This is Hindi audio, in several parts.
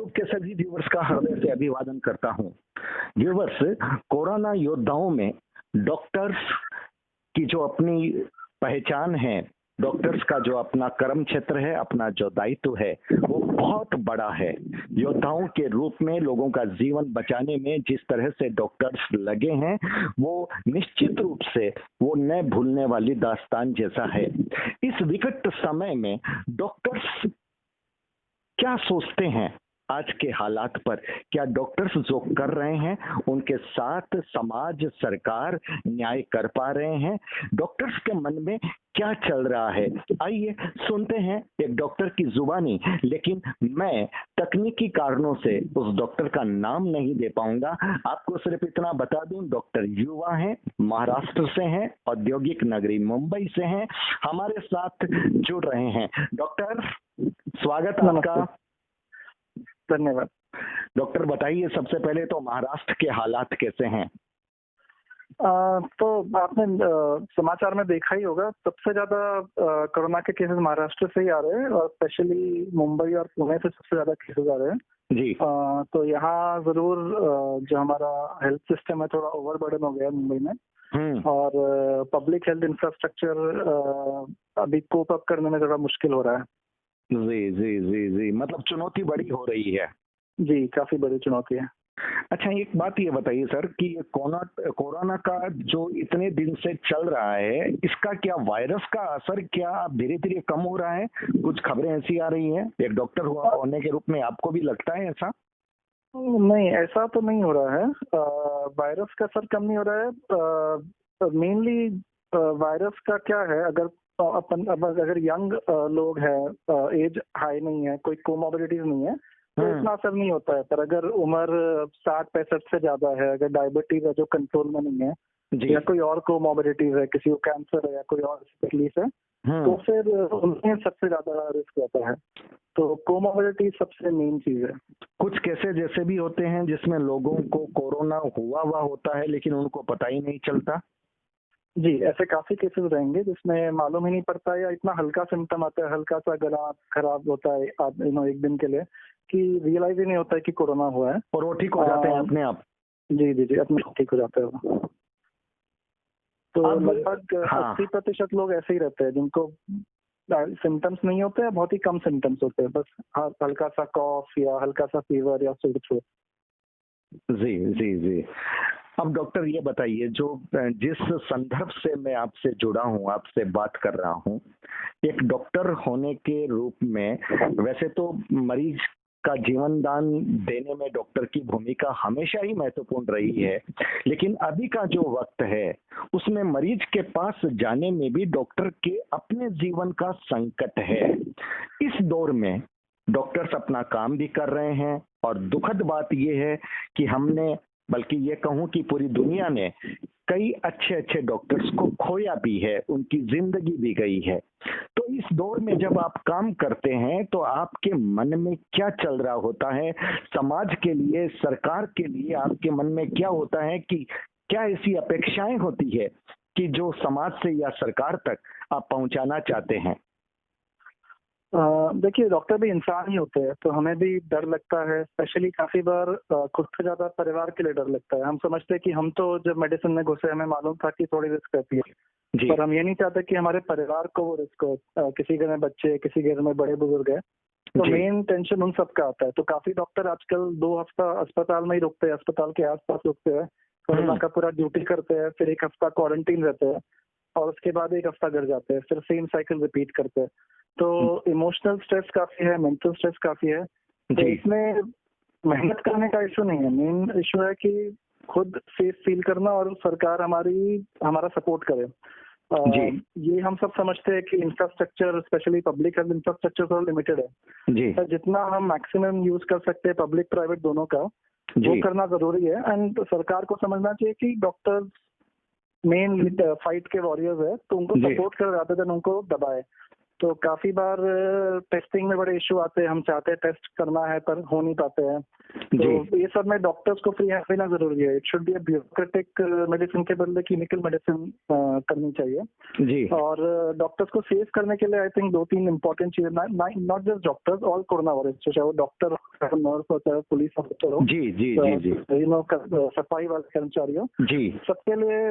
यूट्यूब के सभी व्यूवर्स का हृदय से अभिवादन करता हूं। व्यूवर्स, कोरोना योद्धाओं में डॉक्टर्स की जो अपनी पहचान है, डॉक्टर्स का जो अपना कर्म क्षेत्र है, अपना जो दायित्व है, वो बहुत बड़ा है। योद्धाओं के रूप में लोगों का जीवन बचाने में जिस तरह से डॉक्टर्स लगे हैं, वो निश्चित रूप से वो न भूलने वाली दास्तान जैसा है। इस विकट समय में डॉक्टर्स क्या सोचते हैं आज के हालात पर? क्या डॉक्टर्स जो कर रहे हैं उनके साथ समाज, सरकार न्याय कर पा रहे हैं? डॉक्टर्स के मन में क्या चल रहा है? आइए सुनते हैं एक डॉक्टर की जुबानी। लेकिन मैं तकनीकी कारणों से उस डॉक्टर का नाम नहीं दे पाऊंगा। आपको सिर्फ इतना बता दूं, डॉक्टर युवा हैं, महाराष्ट्र से हैं, औद्योगिक नगरी मुंबई से हैं, हमारे साथ जुड़ रहे हैं। डॉक्टर, स्वागत आपका। धन्यवाद। डॉक्टर बताइए, सबसे पहले तो महाराष्ट्र के हालात कैसे हैं? तो आपने समाचार में देखा ही होगा, सबसे ज्यादा कोरोना के केसेस महाराष्ट्र से ही आ रहे हैं और स्पेशली मुंबई और पुणे से सबसे ज्यादा केसेस आ रहे हैं जी। तो यहाँ जरूर जो हमारा हेल्थ सिस्टम है थोड़ा ओवरबर्डन हो गया मुंबई में और पब्लिक हेल्थ इंफ्रास्ट्रक्चर अभी कोप अप करने में थोड़ा मुश्किल हो रहा है। जी जी जी जी, मतलब चुनौती बड़ी हो रही है। जी, काफी बड़ी चुनौती है। अच्छा, एक बात ये बताइए सर कि कोरोना का जो इतने दिन से चल रहा है, इसका क्या वायरस का असर क्या धीरे धीरे कम हो रहा है? कुछ खबरें ऐसी आ रही हैं, एक डॉक्टर होने के रूप में आपको भी लगता है ऐसा? नहीं, ऐसा तो नहीं हो रहा है। वायरस का असर कम नहीं हो रहा है। मेनली वायरस का क्या है, अगर यंग लोग हैं, एज हाई नहीं है, कोई कोमोबिलिटीज नहीं है, तो इतना असर नहीं होता है। पर अगर उम्र 60-65 से ज्यादा है, अगर डायबिटीज है जो कंट्रोल में नहीं है, या कोई और कोमोबिलिटीज है, किसी को कैंसर है या कोई और तकलीफ है, तो फिर उनमें सबसे ज्यादा रिस्क रहता है। तो कोमोबिलिटी सबसे मेन चीज है। कुछ केसेस जैसे भी होते हैं जिसमें लोगों को कोरोना हुआ होता है लेकिन उनको पता ही नहीं चलता। जी, ऐसे काफी केसेस रहेंगे जिसमें मालूम ही नहीं पड़ता या इतना हल्का सिम्टम आता है, हल्का सा गला खराब होता है एक दिन के लिए, कि रियलाइज ही नहीं होता है कि कोरोना हुआ है और वो ठीक हो जाते हैं अपने आप। जी जी जी, अपने आप ठीक हो जाते हैं। तो लगभग 80% लोग ऐसे ही रहते हैं जिनको सिम्टम्स नहीं होते हैं, बहुत ही कम सिम्टम्स होते हैं, बस हल्का सा कॉफ या हल्का सा फीवर या सिर थ्रोट। जी जी जी। अब डॉक्टर ये बताइए, जो जिस संदर्भ से मैं आपसे जुड़ा हूँ, आपसे बात कर रहा हूँ, एक डॉक्टर होने के रूप में वैसे तो मरीज का जीवन दान देने में डॉक्टर की भूमिका हमेशा ही महत्वपूर्ण रही है, लेकिन अभी का जो वक्त है उसमें मरीज के पास जाने में भी डॉक्टर के अपने जीवन का संकट है। इस दौर में डॉक्टर्स अपना काम भी कर रहे हैं और दुखद बात यह है कि हमने, बल्कि ये कहूं कि पूरी दुनिया ने कई अच्छे अच्छे डॉक्टर्स को खोया भी है, उनकी जिंदगी भी गई है। तो इस दौर में जब आप काम करते हैं तो आपके मन में क्या चल रहा होता है? समाज के लिए, सरकार के लिए आपके मन में क्या होता है कि क्या ऐसी अपेक्षाएं होती है कि जो समाज से या सरकार तक आप पहुंचाना चाहते हैं? देखिए, डॉक्टर भी इंसान ही होते हैं, तो हमें भी डर लगता है। स्पेशली काफी बार खुद से ज्यादा परिवार के लिए डर लगता है। हम समझते हैं कि हम तो जब मेडिसिन में घुसे हमें मालूम था कि थोड़ी रिस्क रहती है, पर हम ये नहीं चाहते कि हमारे परिवार को वो रिस्क हो। किसी घर में बच्चे, किसी घर में बड़े बुजुर्ग है, तो मेन टेंशन उन सबका आता है। तो काफी डॉक्टर आजकल 2 हफ्ता अस्पताल में ही रुकते हैं, अस्पताल के आसपास रुकते हैं, कोरोना का पूरा ड्यूटी करते हैं, फिर 1 हफ्ता क्वारंटीन रहते हैं और उसके बाद 1 हफ्ता घर जाते हैं, फिर सेम साइकिल रिपीट करते हैं। तो इमोशनल स्ट्रेस काफी है, मेंटल स्ट्रेस काफी है। तो इसमें मेहनत करने का इशू नहीं है, मेन इशू है कि खुद सेफ फील करना और सरकार हमारा सपोर्ट करे। ये हम सब समझते हैं कि infrastructure, specially public health infrastructure थोड़ा लिमिटेड है। तो जितना हम मैक्सिमम यूज कर सकते हैं पब्लिक प्राइवेट दोनों का, वो करना जरूरी है। एंड सरकार को समझना चाहिए कि डॉक्टर्स मेन फाइट के वॉरियर्स है, तो उनको सपोर्ट करे rather than उनको दबाए। तो काफी बार टेस्टिंग में बड़े इश्यू आते हैं, हम चाहते हैं टेस्ट करना है पर हो नहीं पाते हैं। तो ये सब में डॉक्टर्स को फ्री हैंड देना जरूरी है। It should be bureaucratic medicine के बदले क्लिनिकल मेडिसिन करनी चाहिए जी। और डॉक्टर्स को सेव करने के लिए आई थिंक 2-3 इंपॉर्टेंट चीजें, not just doctors, all corona virus, चाहे वो डॉक्टर हो, नर्स हो, चाहे पुलिस ऑफिसर हो, जी जी जी जी, सफाई वाले कर्मचारी हो, जी, सबके लिए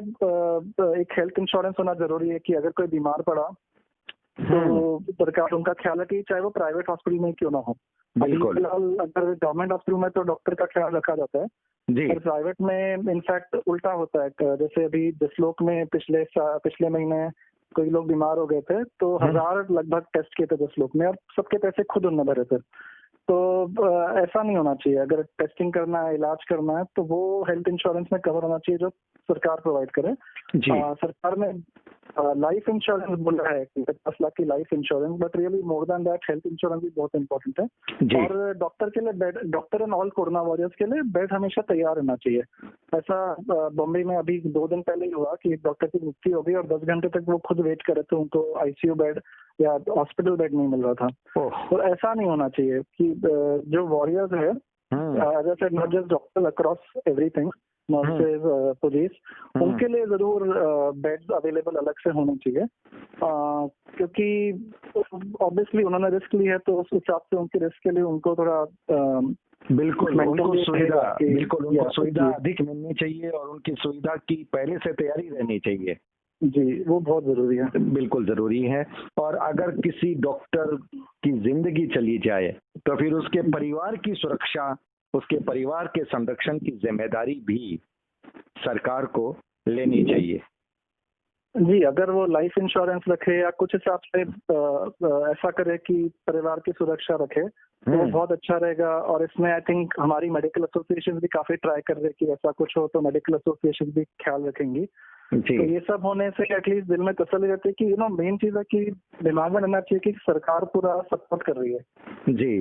एक हेल्थ इंश्योरेंस होना जरूरी है कि अगर कोई बीमार पड़ा तो सरकार उनका ख्याल रखे, चाहे वो प्राइवेट हॉस्पिटल में क्यों ना हो। बिल्कुल। फिलहाल अगर गवर्नमेंट हॉस्पिटल में तो डॉक्टर का ख्याल रखा जाता है जी। और प्राइवेट में इनफैक्ट उल्टा होता है। जैसे अभी जसलोक में पिछले महीने कोई लोग बीमार हो गए थे तो 1000 लगभग टेस्ट किए थे जसलोक में और सबके पैसे खुद उनने भरे थे। तो ऐसा नहीं होना चाहिए। अगर टेस्टिंग करना है, इलाज करना है तो वो हेल्थ इंश्योरेंस में कवर होना चाहिए जो सरकार प्रोवाइड करे। सरकार ने लाइफ इंश्योरेंस बोला है कि 10 लाख की life insurance, but really more than that health insurance भी बहुत इंपॉर्टेंट है। और डॉक्टर के लिए bed, doctor and all corona warriors के लिए बेड हमेशा तैयार रहना चाहिए। ऐसा बॉम्बे में अभी 2 दिन पहले ही हुआ कि डॉक्टर की मृत्यु हो गई और 10 घंटे तक वो खुद वेट कर रहे थे, उनको आईसीयू बेड या हॉस्पिटल बेड नहीं मिल रहा था। तो ऐसा नहीं होना चाहिए कि जो वॉरियर्स है, as I said, not just doctor, across everything, nurses, police, उनके लिए जरूर बेड्स अवेलेबल अलग से होने चाहिए, क्योंकि ऑब्वियसली उन्होंने रिस्क ली है तो उस हिसाब से उनके रिस्क के लिए उनको थोड़ा बिल्कुल उनको सुविधा अधिक मिलनी चाहिए और उनकी सुविधा की पहले से तैयारी रहनी चाहिए। जी, वो बहुत जरूरी है। बिल्कुल जरूरी है। और अगर किसी डॉक्टर की जिंदगी चली जाए तो फिर उसके परिवार की सुरक्षा, उसके परिवार के संरक्षण की जिम्मेदारी भी सरकार को लेनी चाहिए। जी, अगर वो लाइफ इंश्योरेंस रखे या कुछ हिसाब से ऐसा करे कि परिवार की सुरक्षा रखे तो वो बहुत अच्छा रहेगा। और इसमें आई थिंक हमारी मेडिकल एसोसिएशन भी काफी ट्राई कर रहे हैं कि ऐसा कुछ हो तो मेडिकल एसोसिएशन भी ख्याल रखेंगी। तो ये सब होने से एटलीस्ट दिल में तसल्ली रहती है कि मेन चीज है कि दिमाग में रहना चाहिए कि सरकार पूरा सपोर्ट कर रही है। जी,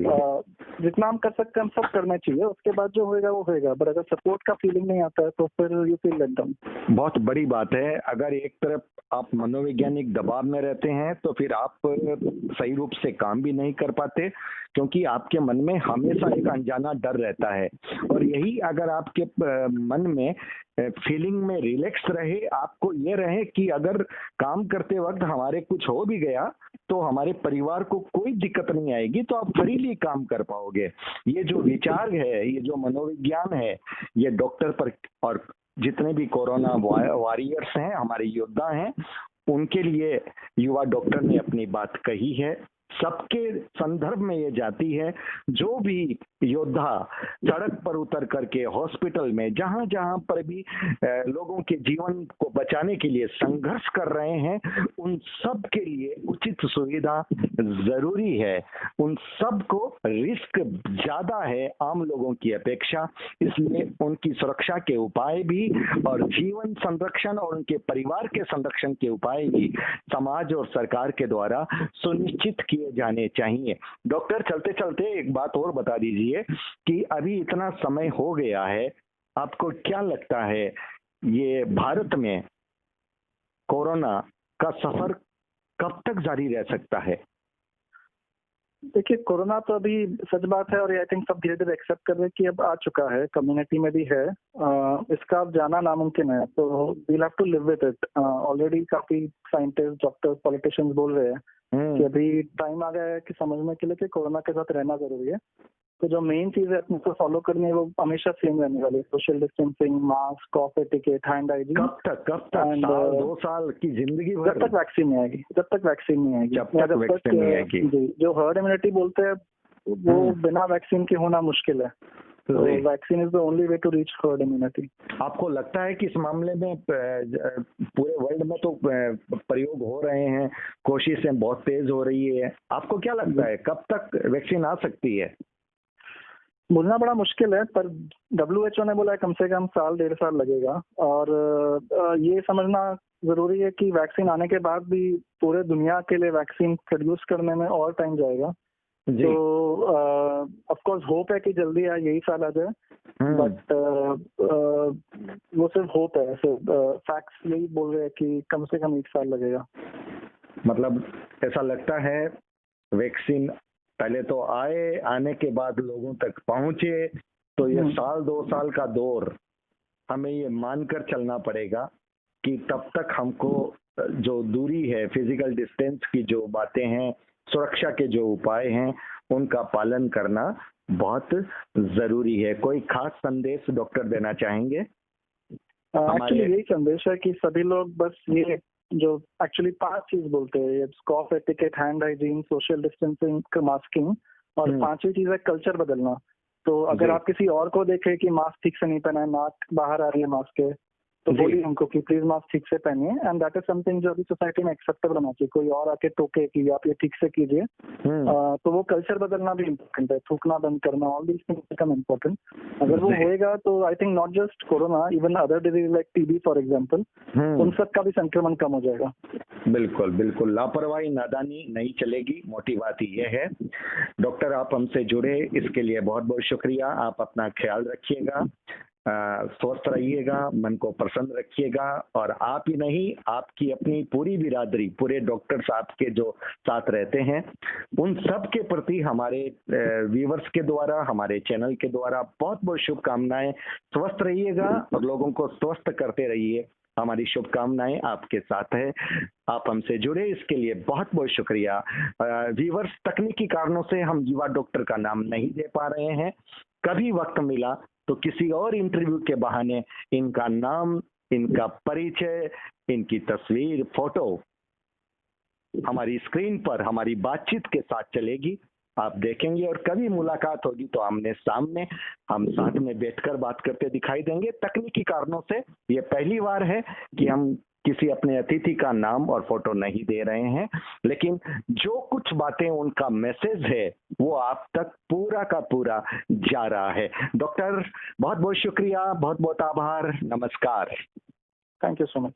जितना हम कर सकते हैं हम सब करना चाहिए, उसके बाद जो होएगा वो होएगा। बट अगर सपोर्ट का फीलिंग नहीं आता है तो फिर यू फील लेट डाउन। बहुत बड़ी बात है। अगर एक तरफ आप मनोवैज्ञानिक दबाव में रहते हैं तो फिर आप सही रूप से काम भी नहीं कर पाते, क्योंकि आपके मन में हमेशा एक अनजाना डर रहता है। और यही अगर आपके मन में फीलिंग में रिलैक्स रहे, आपको ये रहे कि अगर काम करते वक्त हमारे कुछ हो भी गया तो हमारे परिवार को कोई दिक्कत नहीं आएगी, तो आप फ्रीली काम कर पाओगे। ये जो विचार है, ये जो मनोविज्ञान है, ये डॉक्टर पर और जितने भी कोरोना वॉरियर्स हैं, हमारे योद्धा हैं, उनके लिए युवा डॉक्टर ने अपनी बात कही है। सबके संदर्भ में ये जाती है। जो भी योद्धा सड़क पर उतर करके हॉस्पिटल में जहां जहां पर भी लोगों के जीवन को बचाने के लिए संघर्ष कर रहे हैं, उन सब के लिए उचित सुविधा जरूरी है। उन सब को रिस्क ज्यादा है आम लोगों की अपेक्षा, इसलिए उनकी सुरक्षा के उपाय भी और जीवन संरक्षण और उनके परिवार के संरक्षण के उपाय भी समाज और सरकार के द्वारा सुनिश्चित किए जाने चाहिए। डॉक्टर, चलते चलते एक बात और बता दीजिए कि अभी इतना समय हो गया है, आपको क्या लगता है ये भारत में कोरोना का सफर कब तक जारी रह सकता है? देखिए, कोरोना तो अभी सच बात है और आई थिंक सब धीरे धीरे एक्सेप्ट कर रहे हैं कि अब आ चुका है, कम्युनिटी में भी है। इसका अब जाना नामुमकिन है, तो we'll have to live with it. Already काफी साइंटिस्ट, डॉक्टर्स, पॉलिटिशियंस बोल रहे हैं कि अभी टाइम आ गया है कि समझने के लिए कि कोरोना के साथ रहना जरूरी है। तो जो मेन चीज है अपने को फॉलो करनी है वो हमेशा सेम रहने वाली है। सोशल डिस्टेंसिंग, मास्क, कॉफ एटिकेट, हैंड हाइजीन। कब तक साल 2 साल की जिंदगी भर? जब तक वैक्सीन नहीं आएगी। जब तक वैक्सीन नहीं आएगी। जी, जो हर्ड इम्यूनिटी बोलते हैं वो बिना वैक्सीन के होना मुश्किल है। तो vaccine is the only way to reach herd immunity. आपको लगता है कि इस मामले में पूरे वर्ल्ड में तो प्रयोग हो रहे हैं, कोशिशें बहुत तेज हो रही है, आपको क्या लगता है कब तक वैक्सीन आ सकती है? बोलना बड़ा मुश्किल है, पर WHO ने बोला है कम से कम 1-1.5 साल लगेगा। और ये समझना जरूरी है कि वैक्सीन आने के बाद भी पूरे दुनिया के लिए वैक्सीन प्रोड्यूस करने में और टाइम जाएगा। तो ऑफ कोर्स होप है कि जल्दी आए, यही साल आ जाए, बट वो सिर्फ होप है। फैक्ट्स यही बोल रहे हैं कि कम से कम 1 साल लगेगा। मतलब ऐसा लगता है वैक्सीन पहले तो आने के बाद लोगों तक पहुंचे, तो ये साल 2 साल का दौर हमें ये मानकर चलना पड़ेगा कि तब तक हमको जो दूरी है, फिजिकल डिस्टेंस की जो बातें हैं, सुरक्षा के जो उपाय हैं, उनका पालन करना बहुत जरूरी है। कोई खास संदेश डॉक्टर देना चाहेंगे? एक्चुअली यही संदेश है कि सभी लोग बस ये जो एक्चुअली 5 चीज बोलते हैं, cough etiquette, hand hygiene, social distancing, masking, और 5वीं चीज है कल्चर बदलना। तो अगर आप किसी और को देखें कि मास्क ठीक से नहीं पहना है, नाक बाहर आ रही है मास्क के, तो बोलिए उनको कि प्लीज मास्क ठीक से पहनिए, एंड दैट इज समथिंग जो अभी सोसाइटी में एक्सेप्टेबल होना चाहिए। कोई और आके टोके कि आप ये ठीक से कीजिए, तो वो कल्चर बदलना भी इम्पोर्टेंट है, थूकना बंद करना, all these things become important. अगर वो होएगा तो I think not just corona, even other disease like TB for example, उन सब का भी संक्रमण कम हो जाएगा। बिल्कुल बिल्कुल, लापरवाही नादानी नहीं चलेगी, मोटी बात ये है। डॉक्टर आप हमसे जुड़े इसके लिए बहुत बहुत शुक्रिया। आप अपना ख्याल रखिएगा, स्वस्थ रहिएगा, मन को प्रसन्न रखिएगा, और आप ही नहीं, आपकी अपनी पूरी बिरादरी, पूरे डॉक्टर्स आपके जो साथ रहते हैं, उन सब के प्रति हमारे व्यूवर्स के द्वारा, हमारे चैनल के द्वारा बहुत बहुत शुभकामनाएं। स्वस्थ रहिएगा और लोगों को स्वस्थ करते रहिए, हमारी शुभकामनाएं आपके साथ है। आप हमसे जुड़े इसके लिए बहुत बहुत शुक्रिया। व्यूवर्स, तकनीकी कारणों से हम युवा डॉक्टर का नाम नहीं दे पा रहे हैं। कभी वक्त मिला तो किसी और इंटरव्यू के बहाने इनका नाम, इनका परिचय, इनकी तस्वीर, फोटो हमारी स्क्रीन पर हमारी बातचीत के साथ चलेगी, आप देखेंगे, और कभी मुलाकात होगी तो आमने सामने हम साथ में बैठकर बात करते दिखाई देंगे। तकनीकी कारणों से ये पहली बार है कि हम किसी अपने अतिथि का नाम और फोटो नहीं दे रहे हैं, लेकिन जो कुछ बातें, उनका मैसेज है, वो आप तक पूरा का पूरा जा रहा है। डॉक्टर बहुत बहुत शुक्रिया, बहुत बहुत आभार, नमस्कार। Thank you so much.